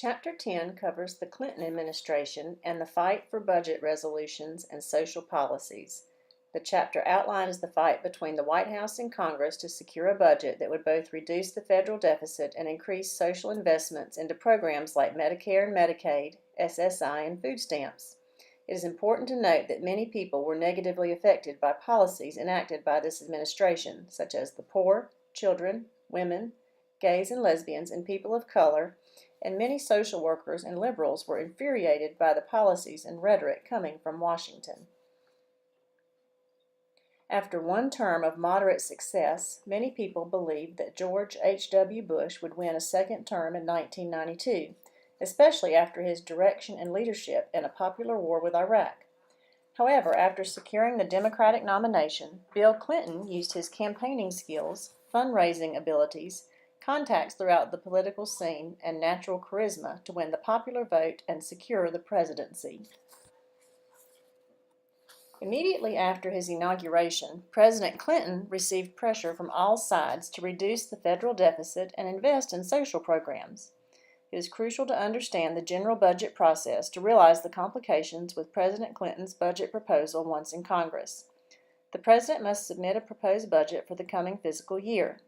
Chapter 10 covers the Clinton administration and the fight for budget resolutions and social policies. The chapter outlines the fight between the White House and Congress to secure a budget that would both reduce the federal deficit and increase social investments into programs like Medicare and Medicaid, SSI, and food stamps. It is important to note that many people were negatively affected by policies enacted by this administration, such as the poor, children, women, gays and lesbians, and people of color, and many social workers and liberals were infuriated by the policies and rhetoric coming from Washington. After one term of moderate success, many people believed that George H.W. Bush would win a second term in 1992, especially after his direction and leadership in a popular war with Iraq. However, after securing the Democratic nomination, Bill Clinton used his campaigning skills, fundraising abilities, contacts throughout the political scene, and natural charisma to win the popular vote and secure the presidency. Immediately after his inauguration, President Clinton received pressure from all sides to reduce the federal deficit and invest in social programs. It is crucial to understand the general budget process to realize the complications with President Clinton's budget proposal once in Congress. The President must submit a proposed budget for the coming fiscal year.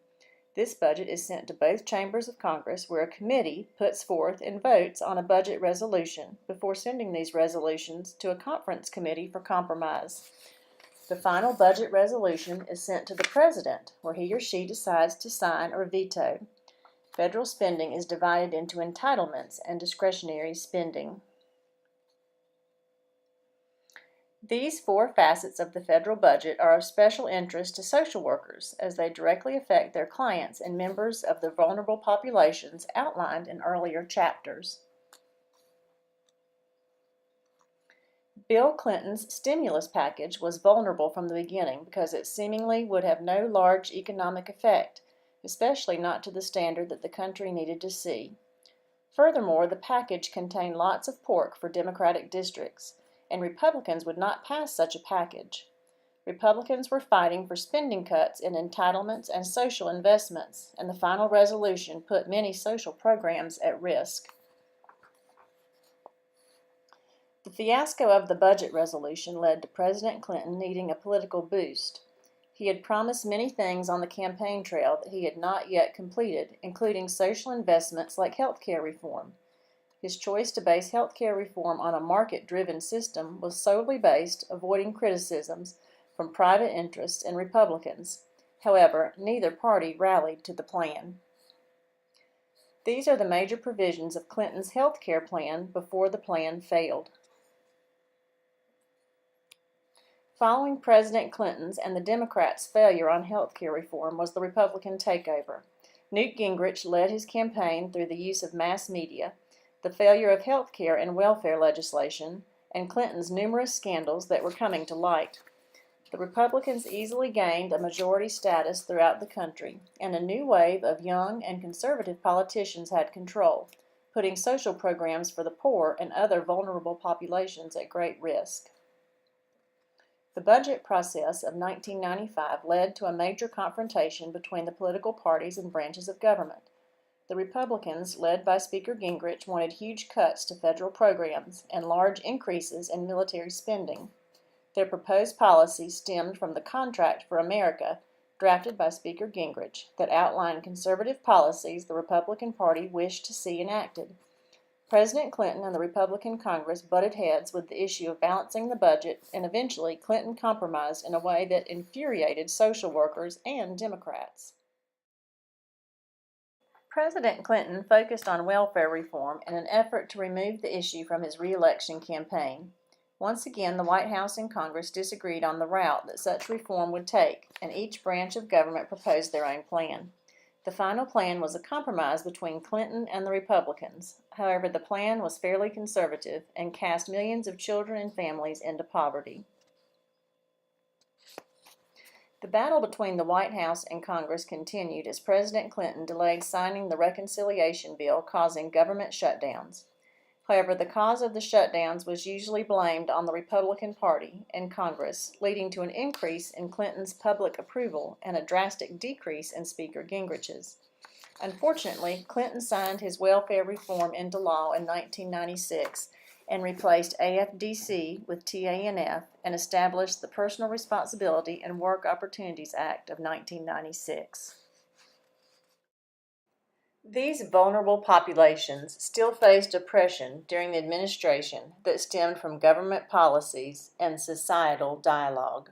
This budget is sent to both chambers of Congress, where a committee puts forth and votes on a budget resolution before sending these resolutions to a conference committee for compromise. The final budget resolution is sent to the President, where he or she decides to sign or veto. Federal spending is divided into entitlements and discretionary spending. These four facets of the federal budget are of special interest to social workers, as they directly affect their clients and members of the vulnerable populations outlined in earlier chapters. Bill Clinton's stimulus package was vulnerable from the beginning because it seemingly would have no large economic effect, especially not to the standard that the country needed to see. Furthermore, the package contained lots of pork for Democratic districts, and Republicans would not pass such a package. Republicans were fighting for spending cuts in entitlements and social investments, and the final resolution put many social programs at risk. The fiasco of the budget resolution led to President Clinton needing a political boost. He had promised many things on the campaign trail that he had not yet completed, including social investments like health care reform. His choice to base health care reform on a market-driven system was solely based, avoiding criticisms from private interests and Republicans. However, neither party rallied to the plan. These are the major provisions of Clinton's health care plan before the plan failed. Following President Clinton's and the Democrats' failure on health care reform was the Republican takeover. Newt Gingrich led his campaign through the use of mass media, the failure of health care and welfare legislation, and Clinton's numerous scandals that were coming to light. The Republicans easily gained a majority status throughout the country, and a new wave of young and conservative politicians had control, putting social programs for the poor and other vulnerable populations at great risk. The budget process of 1995 led to a major confrontation between the political parties and branches of government. The Republicans, led by Speaker Gingrich, wanted huge cuts to federal programs and large increases in military spending. Their proposed policy stemmed from the Contract for America, drafted by Speaker Gingrich, that outlined conservative policies the Republican Party wished to see enacted. President Clinton and the Republican Congress butted heads with the issue of balancing the budget, and eventually Clinton compromised in a way that infuriated social workers and Democrats. President Clinton focused on welfare reform in an effort to remove the issue from his re-election campaign. Once again, the White House and Congress disagreed on the route that such reform would take, and each branch of government proposed their own plan. The final plan was a compromise between Clinton and the Republicans. However, the plan was fairly conservative and cast millions of children and families into poverty. The battle between the White House and Congress continued as President Clinton delayed signing the reconciliation bill, causing government shutdowns. However, the cause of the shutdowns was usually blamed on the Republican Party and Congress, leading to an increase in Clinton's public approval and a drastic decrease in Speaker Gingrich's. Unfortunately, Clinton signed his welfare reform into law in 1996 and replaced AFDC with TANF and established the Personal Responsibility and Work Opportunities Act of 1996. These vulnerable populations still faced oppression during the administration that stemmed from government policies and societal dialogue.